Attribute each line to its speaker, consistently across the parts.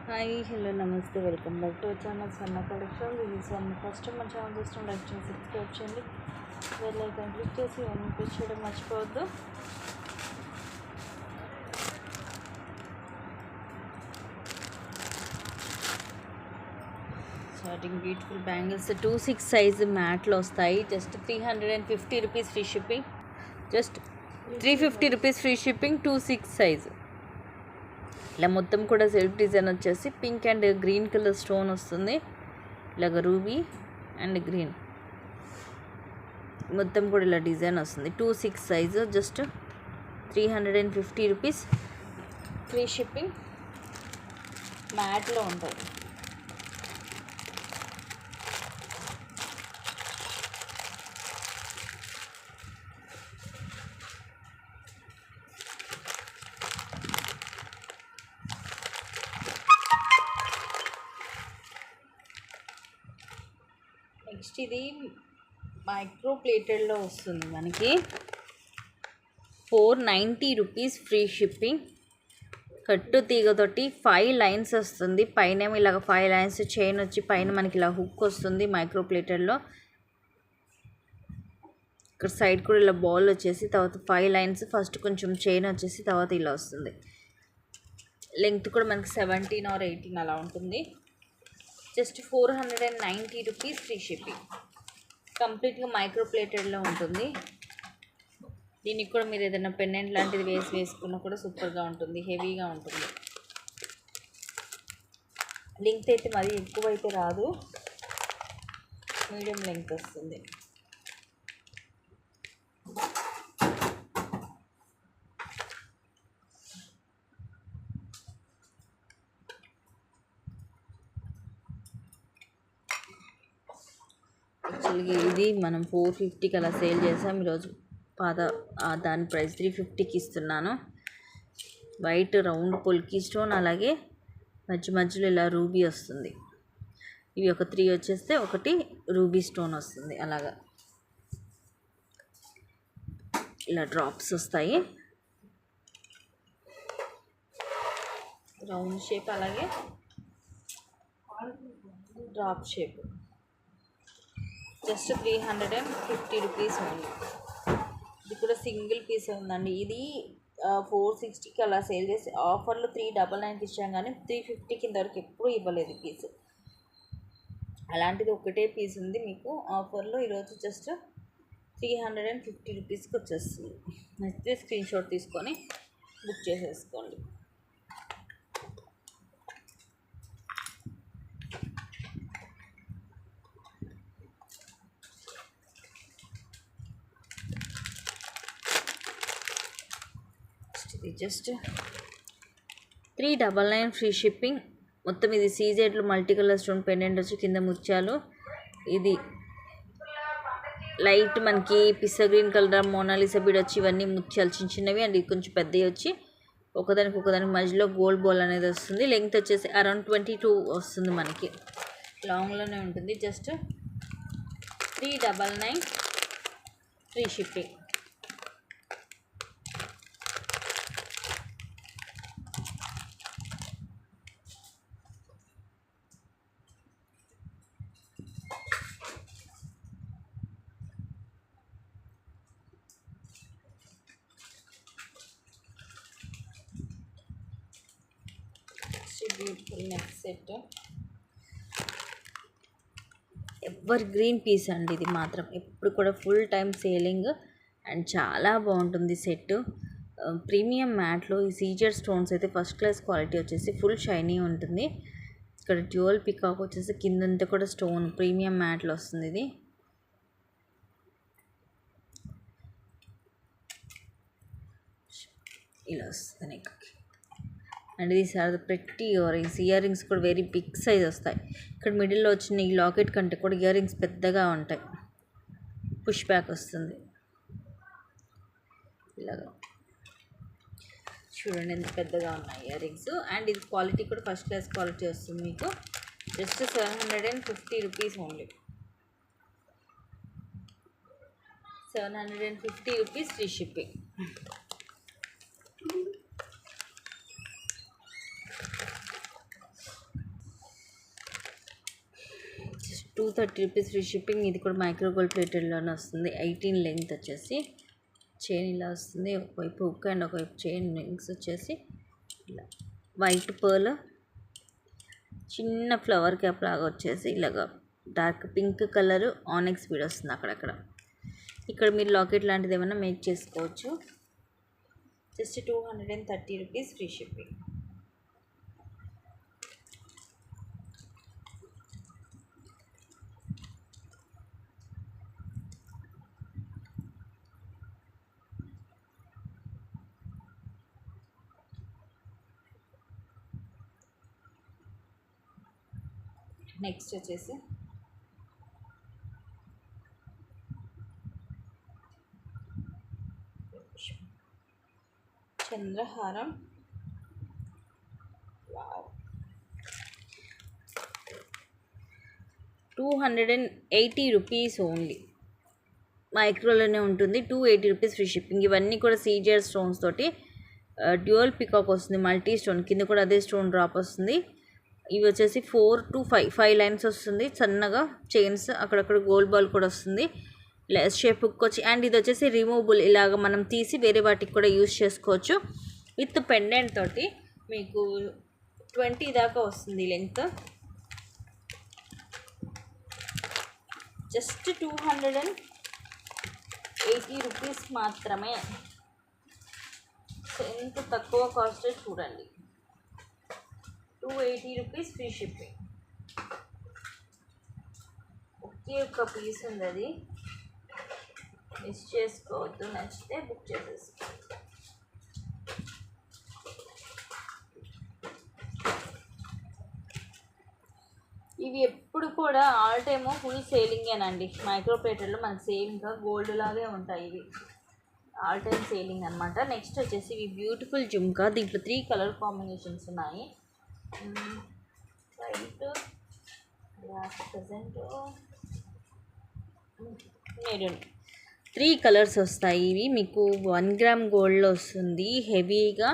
Speaker 1: Hi hello నమస్తే welcome back to channel Swarna collection. ఇది స్వర్ణ first మన ఛానల్ చూసిన లైక్ చేసి సబ్స్క్రైబ్ చేయండి. బెల్ ఐకాన్ క్లిక్ చేసి ఇవన్నీ ప్రెస్ చేయడం మర్చిపోవద్దు. స్టార్టింగ్ బ్యూటిఫుల్ బ్యాంగిల్స్ 2-6 సైజు మ్యాట్లో వస్తాయి. Just 350 rupees free shipping. Just 350 rupees free shipping. 2-6 size. ఇలా మొత్తం కూడా సెల్ఫ్ డిజైన్ వచ్చేసి pink and green colour stone వస్తుంది. ఇలాగ రూబీ అండ్ గ్రీన్ మొత్తం కూడా ఇలా డిజైన్ వస్తుంది. 2-6 size. Just 350 rupees free shipping. మ్యాట్లో ఉంటాయి. నెక్స్ట్ ఇది మైక్రో ప్లేటెడ్లో వస్తుంది మనకి. 490 రూపీస్ ఫ్రీ షిప్పింగ్. కట్టు తీగతోటి 5 లైన్స్ వస్తుంది. పైన ఇలాగ 5 లైన్స్ చైన్ వచ్చి పైన మనకి ఇలా హుక్ వస్తుంది మైక్రో ప్లేటెడ్లో. ఇక్కడ సైడ్ కూడా ఇలా బాల్ వచ్చేసి తర్వాత 5 లైన్స్ ఫస్ట్ కొంచెం చైన్ వచ్చేసి తర్వాత ఇలా వస్తుంది. లెంగ్త్ కూడా మనకి 17 or 18 అలా ఉంటుంది. Just 490 rupees free shipping. కంప్లీట్గా మైక్రో ప్లేటెడ్లో ఉంటుంది. దీనికి కూడా మీరు ఏదైనా పెండెంట్ లాంటిది వేసుకున్నా కూడా సూపర్గా ఉంటుంది. హెవీగా ఉంటుంది. లెంగ్త్ అయితే మరీ ఎక్కువ అయితే రాదు, మీడియం లెంగ్త్ వస్తుంది. యాక్చువల్గా ఇది మనం 450కి అలా సేల్ చేసాం. ఈరోజు దాని ప్రైస్ 350కి ఇస్తున్నాను. వైట్ రౌండ్ పొల్కి స్టోన్, అలాగే మధ్యలో ఇలా రూబీ వస్తుంది. ఇవి ఒక 3 వచ్చేస్తే ఒకటి రూబీ స్టోన్ వస్తుంది. అలాగా ఇలా డ్రాప్స్ వస్తాయి. రౌండ్ షేప్ అలాగే drop shape. Just 350 rupees only. ఇది కూడా సింగిల్ పీస్ ఉందండి. ఇది 460కి అలా సేల్ చేసి ఆఫర్లో 399కి ఇచ్చాం, కానీ 350 ఇంతవరకు ఎప్పుడూ ఇవ్వలేదు పీస్. అలాంటిది ఒకటే పీస్ ఉంది మీకు ఆఫర్లో. ఈరోజు జస్ట్ 350 రూపీస్కి వచ్చేస్తుంది. నచ్చితే స్క్రీన్ షాట్ తీసుకొని బుక్ చేసేసుకోండి. ఇది జస్ట్ 399 ఫ్రీ షిప్పింగ్. మొత్తం ఇది సీజెడ్లో మల్టీ కలర్ స్టోన్ పెండెంట్ వచ్చి కింద ముత్యాలు. ఇది లైట్ మనకి పిస్తా గ్రీన్ కలర్ మోనాలిసా బీడ్ వచ్చి ఇవన్నీ ముత్యాలు చిన్నవి, అండ్ ఇది కొంచెం పెద్దవి వచ్చి ఒకదానికి మధ్యలో గోల్డ్ బాల్ అనేది వస్తుంది. లెంగ్త్ వచ్చేసి అరౌండ్ 22 వస్తుంది మనకి. లాంగ్లోనే ఉంటుంది. Just 399 free shipping. Beautiful neck set. Ever green peas అండి ఇది మాత్రం. ఎప్పుడు కూడా ఫుల్ టైం సేలింగ్ అండ్ చాలా బాగుంటుంది సెట్. ప్రీమియం మ్యాట్లో ఈ సీజర్ స్టోన్స్ అయితే ఫస్ట్ క్లాస్ క్వాలిటీ వచ్చేసి ఫుల్ షైనీ ఉంటుంది. ఇక్కడ డ్యూయల్ పికాక్ వచ్చేసి కిందంతా కూడా స్టోన్ ప్రీమియం మ్యాట్లో వస్తుంది. ఇది ఇలా వస్తుంది నెక్కి. అండ్ ఇది సార్ ప్రతి ఇయర్ రింగ్స్ కూడా వెరీ బిగ్ సైజ్ వస్తాయి. ఇక్కడ మిడిల్లో వచ్చిన ఈ లాకెట్ కంటే కూడా ఇయర్ రింగ్స్ పెద్దగా ఉంటాయి. పుష్ బ్యాక్ వస్తుంది. ఇలాగా చూడండి ఎంత పెద్దగా ఉన్నాయి ఇయర్ రింగ్స్. అండ్ ఇది క్వాలిటీ కూడా ఫస్ట్ క్లాస్ క్వాలిటీ వస్తుంది మీకు. Just 750 rupees only. 750 rupees free shipping. 230 rupees free shipping. ఇది కూడా మైక్రో గోల్డ్ ప్లేటెడ్లోనే వస్తుంది. 18 లెంగ్త్ వచ్చేసి చైన్ ఇలా వస్తుంది. ఒకవైపు హుక్ అండ్ ఒకవైపు చైన్ రింగ్స్ వచ్చేసి ఇలా వైట్ పర్ల్ చిన్న ఫ్లవర్ క్యాప్ లాగా వచ్చేసి ఇలాగా dark pink colour onyx bead వస్తుంది అక్కడక్కడ. ఇక్కడ మీరు లాకెట్ లాంటిది ఏమైనా మేక్ చేసుకోవచ్చు. Just 230 rupees free shipping. Next వచ్చేసి చంద్రహారం. Wow, 280 rupees only. మైక్రోలోనే ఉంటుంది. 280 రూపీస్ ఫ్రీ షిప్పింగ్. ఇవన్నీ కూడా సీజర్ స్టోన్స్ తోటి డ్యూయల్ పికాక్ వస్తుంది. మల్టీ స్టోన్ కింద కూడా అదే స్టోన్ డ్రాప్ వస్తుంది. ఇవి వచ్చేసి 4 to 5 లైన్స్ వస్తుంది. సన్నగా చైన్స్ అక్కడక్కడ గోల్డ్ బాల్ కూడా వస్తుంది. లెస్ షేప్ హుక్ వచ్చి అండ్ ఇది వచ్చేసి రిమూవబుల్. ఇలాగ మనం తీసి వేరే వాటికి కూడా యూజ్ చేసుకోవచ్చు. విత్ పెండెంట్ తోటి మీకు 20 దాకా వస్తుంది లెంగ్త్. జస్ట్ 280 రూపీస్ మాత్రమే. ఎంత తక్కువ కాస్ట్ చూడండి. 280 రూపీస్ ఫ్రీ షిప్పింగ్. ఒకే ఒక్క పీస్ ఉంది, అది మిస్ చేసుకోవద్దు. నచ్చితే బుక్ చేసేసుకోండి. ఇవి ఎప్పుడు కూడా ఆల్ టైము ఫుల్ సేలింగేనండి. మైక్రో ప్లేటర్లో మనకు సేమ్గా గోల్డ్ లాగే ఉంటాయి. ఇవి ఆల్ టైమ్ సేలింగ్ అనమాట. నెక్స్ట్ వచ్చేసి ఇవి బ్యూటిఫుల్ జుమ్కా. దీంట్లో 3 కలర్ కాంబినేషన్స్ ఉన్నాయి. White, black, present maroon 3 colours వస్తాయి. ఇవి మీకు 1 గ్రామ్ గోల్డ్లో వస్తుంది హెవీగా.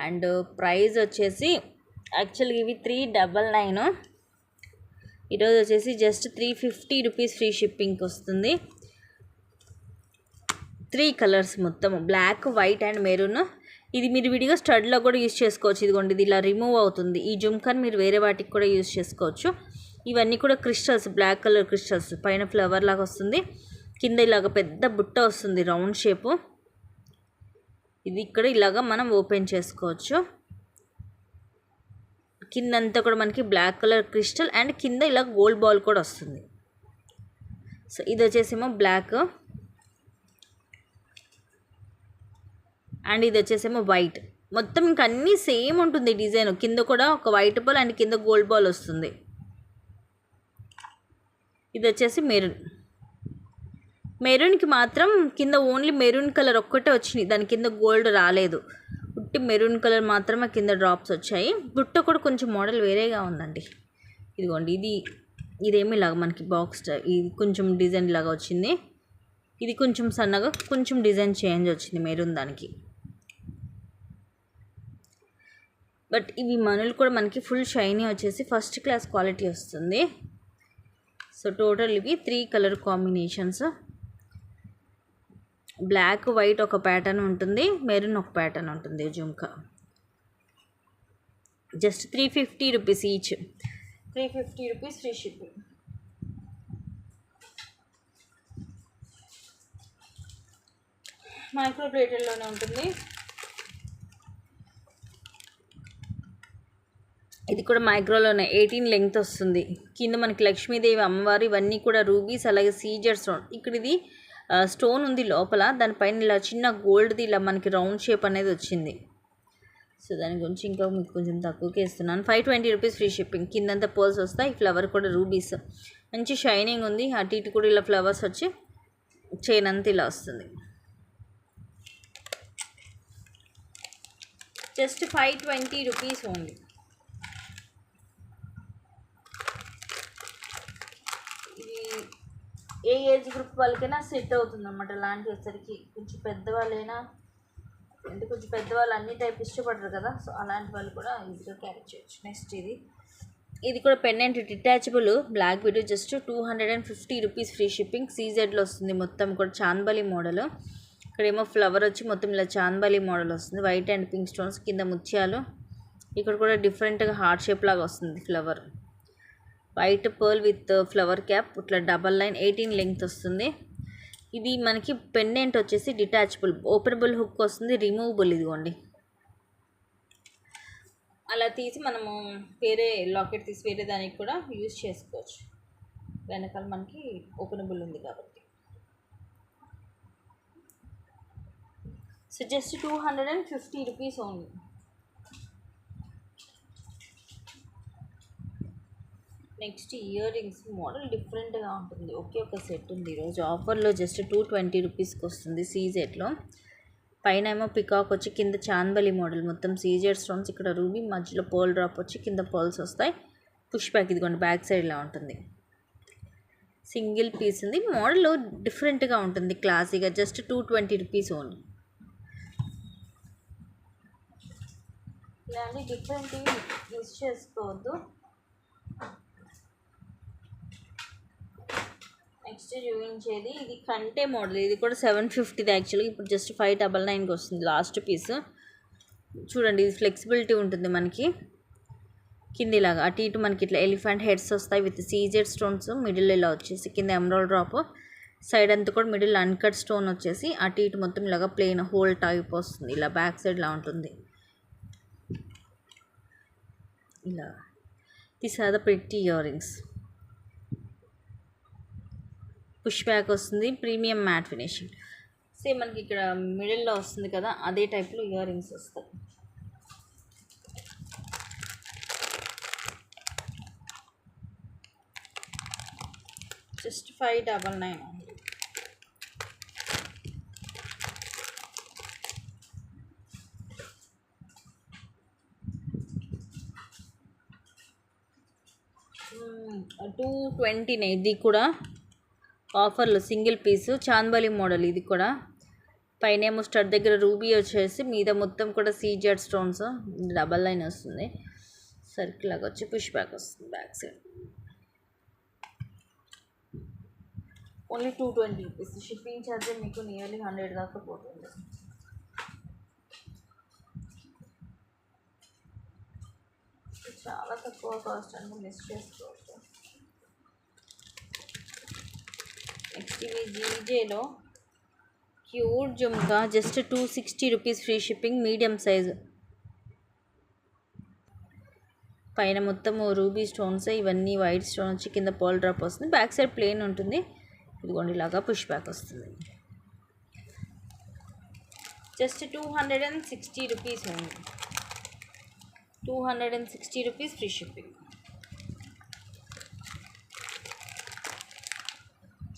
Speaker 1: అండ్ ప్రైస్ వచ్చేసి యాక్చువల్గా ఇవి 399. ఈరోజు వచ్చేసి జస్ట్ 350 రూపీస్ ఫ్రీ షిప్పింగ్కి వస్తుంది. 3 కలర్స్ మొత్తం బ్లాక్, వైట్ అండ్ మెరూన్. ఇది మీరు విడిగా స్టడ్లో కూడా యూజ్ చేసుకోవచ్చు. ఇదిగోండి, ఇది ఇలా రిమూవ్ అవుతుంది. ఈ జుమ్కాని మీరు వేరే వాటికి కూడా యూజ్ చేసుకోవచ్చు. ఇవన్నీ కూడా క్రిస్టల్స్, బ్లాక్ కలర్ క్రిస్టల్స్. పైన ఫ్లవర్ లాగా వస్తుంది, కింద ఇలాగ పెద్ద బుట్ట వస్తుంది రౌండ్ షేపు. ఇది ఇక్కడ ఇలాగ మనం ఓపెన్ చేసుకోవచ్చు. కిందంతా కూడా మనకి బ్లాక్ కలర్ క్రిస్టల్ అండ్ కింద ఇలా గోల్డ్ బాల్ కూడా వస్తుంది. సో ఇది వచ్చేసేమో బ్లాక్ అండ్ ఇది వచ్చేసేమో వైట్. మొత్తం ఇంక అన్నీ సేమ్ ఉంటుంది డిజైన్. కింద కూడా ఒక వైట్ బాల్ అండ్ కింద గోల్డ్ బాల్ వస్తుంది. ఇది వచ్చేసి మెరూన్. మెరూన్కి మాత్రం కింద ఓన్లీ మెరూన్ కలర్ ఒక్కటే వచ్చింది, దాని కింద గోల్డ్ రాలేదు. ఉట్టి మెరూన్ కలర్ మాత్రమే కింద డ్రాప్స్ వచ్చాయి. బుట్ట కూడా కొంచెం మోడల్ వేరేగా ఉందండి. ఇదిగోండి, ఇదేమి ఇలాగ మనకి బాక్స్, ఇది కొంచెం డిజైన్ లాగా వచ్చింది. ఇది కొంచెం సన్నగా కొంచెం డిజైన్ చేంజ్ వచ్చింది మెరూన్ దానికి. బట్ ఇవి మనులు కూడా మనకి ఫుల్ షైనీ వచ్చేసి ఫస్ట్ క్లాస్ క్వాలిటీ వస్తుంది. సో టోటల్ ఇవి 3 కలర్ కాంబినేషన్స్. బ్లాక్, వైట్ ఒక ప్యాటర్న్ ఉంటుంది, మెరూన్ ఒక ప్యాటర్న్ ఉంటుంది. Jhumka just 350 rupees each. 350 rupees free shipping. Micro ప్లేటర్లోనే ఉంటుంది. ఇది కూడా మైక్రోలోనే 18 లెంగ్త్ వస్తుంది. కింద మనకి లక్ష్మీదేవి అమ్మవారు ఇవన్నీ కూడా రూబీస్, అలాగే సీజర్ స్టోన్. ఇక్కడ ఇది స్టోన్ ఉంది లోపల, దానిపైన ఇలా చిన్న గోల్డ్ది ఇలా మనకి రౌండ్ షేప్ అనేది వచ్చింది. సో దాని గురించి ఇంకా మీకు కొంచెం తక్కువకే ఇస్తున్నాను. 520 రూపీస్ ఫ్రీ షిప్పింగ్. కిందంతా పర్ల్స్ వస్తాయి. ఫ్లవర్ కూడా రూబీస్, మంచి షైనింగ్ ఉంది. అటు ఇటు కూడా ఇలా ఫ్లవర్స్ వచ్చి చైన్ అంతా ఇలా వస్తుంది. Just 520 rupees only. A age group వాళ్ళకైనా సెట్ అవుతుంది అన్నమాట. అలాంటి వచ్చరికి కొంచెం పెద్దవాళ్ళైనా, అంటే కొంచెం పెద్దవాళ్ళు అన్ని టైప్ ఇష్టపడరు కదా, సో అలాంటి వాళ్ళు కూడా ఈజీగా క్యారీ చేయొచ్చు. నెక్స్ట్ ఇది ఇది కూడా pendant detachable black bead, just 250 rupees free shipping. సీజెడ్లో వస్తుంది మొత్తం కూడా చాందబలి మోడల్. ఇక్కడేమో ఫ్లవర్ వచ్చి మొత్తం ఇలా చాందబలి మోడల్ వస్తుంది, వైట్ అండ్ పింక్ స్టోన్స్, కింద ముత్యాలు. ఇక్కడ కూడా డిఫరెంట్గా హార్ట్ షేప్ లాగా వస్తుంది flower. White pearl with flower cap, ఇట్లా డబల్ లైన్ 18 లెంగ్త్ వస్తుంది. ఇది మనకి పెండెంట్ వచ్చేసి డిటాచబుల్, ఓపెనబుల్ హుక్ వస్తుంది, రిమూవబుల్. ఇదిగోండి అలా తీసి మనము వేరే లాకెట్ తీసి వేరే దానికి కూడా యూజ్ చేసుకోవచ్చు. వెనకాల మనకి ఓపెనబుల్ ఉంది కాబట్టి. So just 250 rupees only. Next ear rings model డిఫరెంట్గా ఉంటుంది. ఒకే ఒక సెట్ ఉంది ఈరోజు ఆఫర్లో, జస్ట్ 220 రూపీస్కి వస్తుంది సీజెడ్లో. పైన ఏమో పికాక్ వచ్చి కింద చాందబలి మోడల్, మొత్తం సీజెడ్ స్టోన్స్, ఇక్కడ రూబీ, మధ్యలో పోల్ డ్రాప్ వచ్చి కింద పోల్స్ వస్తాయి. పుష్ బ్యాక్ ఇదిగోండి బ్యాక్ సైడ్ ఇలా ఉంటుంది. సింగిల్ పీస్ ఉంది, మోడల్ డిఫరెంట్గా ఉంటుంది, క్లాసీగా. Just 220 rupees only. ఇలాంటి డిఫరెంట్ యూస్ చేసుకోవద్దు. నెక్స్ట్ చూపించేది ఇది కంటే మోడల్. ఇది కూడా 750 యాక్చువల్గా, ఇప్పుడు జస్ట్ 599కి వస్తుంది లాస్ట్ పీస్. చూడండి ఇది ఫ్లెక్సిబిలిటీ ఉంటుంది మనకి. కింద ఇలాగా అటు ఇటు మనకి ఇట్లా ఎలిఫెంట్ హెడ్స్ వస్తాయి విత్ సీజెడ్ స్టోన్స్. మిడిల్ ఇలా వచ్చేసి కింద ఎమరాల్డ్ డ్రాప్, సైడ్ అంతా కూడా మిడిల్ అన్కట్ స్టోన్ వచ్చేసి అటు ఇటు మొత్తం ఇలాగా ప్లెయిన్ హోల్ టైప్ వస్తుంది. ఇలా బ్యాక్ సైడ్ ఇలా ఉంటుంది. ఇలా these are the pretty earrings. Push back వస్తుంది, ప్రీమియం మ్యాట్ ఫినిషింగ్. సేమ్ మనకి ఇక్కడ మిడిల్లో వస్తుంది కదా, అదే టైప్లో ఇయర్ రింగ్స్ వస్తాయి. జస్ట్ 599. $220. ఇది కూడా ఆఫర్లో సింగిల్ పీసు చాందబలి మోడల్. ఇది కూడా పైన ఏమో స్టడ్ దగ్గర రూబీ వచ్చేసి మీద మొత్తం కూడా సీజెడ్ స్టోన్స్, డబల్ లైన్ వస్తుంది, సర్కిల్ లాగా వచ్చి పుష్ బ్యాక్ వస్తుంది back side. Only 220 rupees. Shipping charge మీకు నియర్లీ 100 దాకా పోతుంది. చాలా తక్కువ కాస్ట్ అని మిస్ చేసుకోవచ్చు. నెక్స్ట్ ఇవి జీజేలో cute jhumka, just 260 rupees free shipping, medium size. పైన మొత్తం రూబీ స్టోన్స్, ఇవన్నీ వైట్ స్టోన్ వచ్చి కింద పాల్ డ్రాప్ వస్తుంది, బ్యాక్ సైడ్ ప్లెయిన్ ఉంటుంది. ఇదిగోండి ఇలాగా పుష్ బ్యాక్ వస్తుంది. జస్ట్ 260 రూపీస్ ఉంది. 260 రూపీస్ ఫ్రీ షిప్పింగ్.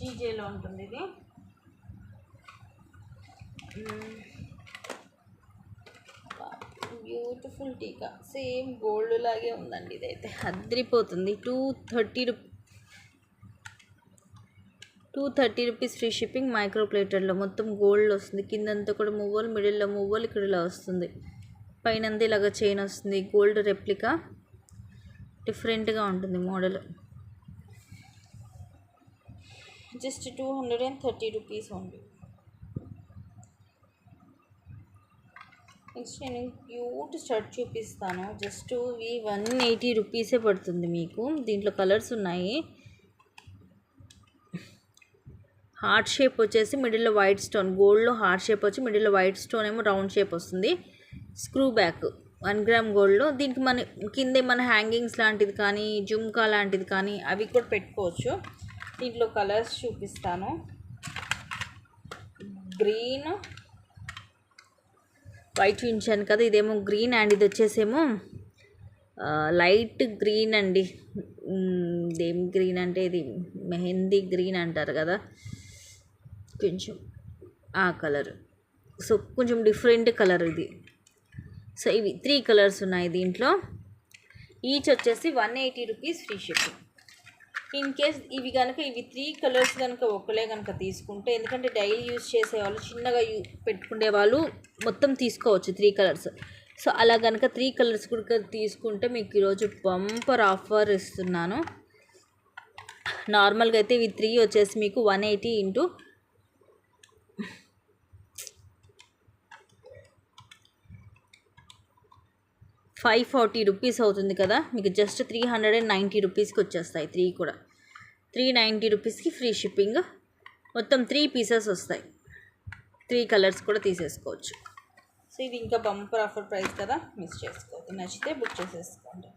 Speaker 1: జీజేలో ఉంటుంది ఇది. బ్యూటిఫుల్ టీకా, సేమ్ గోల్డ్ లాగే ఉందండి. ఇదైతే అద్రిపోతుంది. 230 రూపీస్ ఫ్రీ షిప్పింగ్. మైక్రో ప్లేటర్లో మొత్తం గోల్డ్ వస్తుంది. కిందంతా కూడా మువ్వలు, మిడిల్లో మువ్వలు, ఇక్కడ ఇలా వస్తుంది. పైన అంతా ఇలాగ చైన్ వస్తుంది, గోల్డ్ రెప్లికా, డిఫరెంట్గా ఉంటుంది model. Just 230 rupees only. Next నేను క్యూట్ షర్ట్ చూపిస్తాను. జస్ట్ ఇవి 180 రూపీసే పడుతుంది మీకు. దీంట్లో కలర్స్ ఉన్నాయి. హార్ట్ షేప్ వచ్చేసి మిడిల్లో వైట్ స్టోన్, గోల్డ్లో హార్ట్ షేప్ వచ్చి మిడిల్లో వైట్ స్టోన్ ఏమో రౌండ్ షేప్ వస్తుంది. స్క్రూ బ్యాక్ 1 గ్రామ్ గోల్డ్లో. దీనికి మన కిందే మన హ్యాంగింగ్స్ లాంటిది కానీ జుమ్కా లాంటిది కానీ అవి కూడా పెట్టుకోవచ్చు. దీంట్లో కలర్స్ చూపిస్తాను. గ్రీన్, వైట్ చూపించాను కదా, ఇదేమో గ్రీన్ అండ్ ఇది వచ్చేసేమో లైట్ గ్రీన్ అండి. ఇదేం గ్రీన్ అంటే ఇది మెహందీ గ్రీన్ అంటారు కదా, కొంచెం ఆ కలర్. సో కొంచెం డిఫరెంట్ కలర్ ఇది. సో ఇవి 3 కలర్స్ ఉన్నాయి దీంట్లో. ఈచ్ వచ్చేసి 180 rupees free shipping. In case ఇవి కనుక ఇవి 3 కలర్స్ కనుక ఒకలే కనుక తీసుకుంటే, ఎందుకంటే డైలీ యూజ్ చేసేవాళ్ళు చిన్నగా పెట్టుకునే వాళ్ళు మొత్తం తీసుకోవచ్చు 3 కలర్స్. సో అలా కనుక 3 కలర్స్ కూడా తీసుకుంటే మీకు ఈరోజు బంపర్ ఆఫర్ ఇస్తున్నాను. నార్మల్గా అయితే ఇవి 3 వచ్చేసి మీకు 180 ఇంటూ 540 రూపీస్ అవుతుంది కదా, మీకు జస్ట్ 390 రూపీస్కి వచ్చేస్తాయి. 3 కూడా 390 రూపీస్కి ఫ్రీ షిప్పింగ్. మొత్తం 3 పీసెస్ వస్తాయి. 3 కలర్స్ కూడా తీసేసుకోవచ్చు. సో ఇది ఇంకా బంపర్ ఆఫర్ ప్రైస్ కదా, మిస్ చేసుకోవద్దు. నచ్చితే బుక్ చేసేసుకోండి.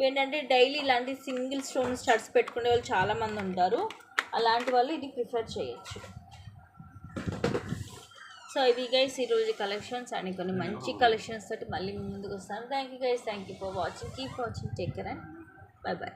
Speaker 1: ఏంటంటే డైలీ ఇలాంటి సింగిల్ స్టోన్ స్టడ్స్ పెట్టుకునే వాళ్ళు చాలామంది ఉంటారు. అలాంటి వాళ్ళు ఇది ప్రిఫర్ చేయొచ్చు. సో ఇది గైస్ ఈరోజు కలెక్షన్స్ అండ్ కొన్ని మంచి కలెక్షన్స్ తోటి మళ్ళీ ముందుకు వస్తాను. Thank you guys, thank you for watching. Keep watching, take care and by by.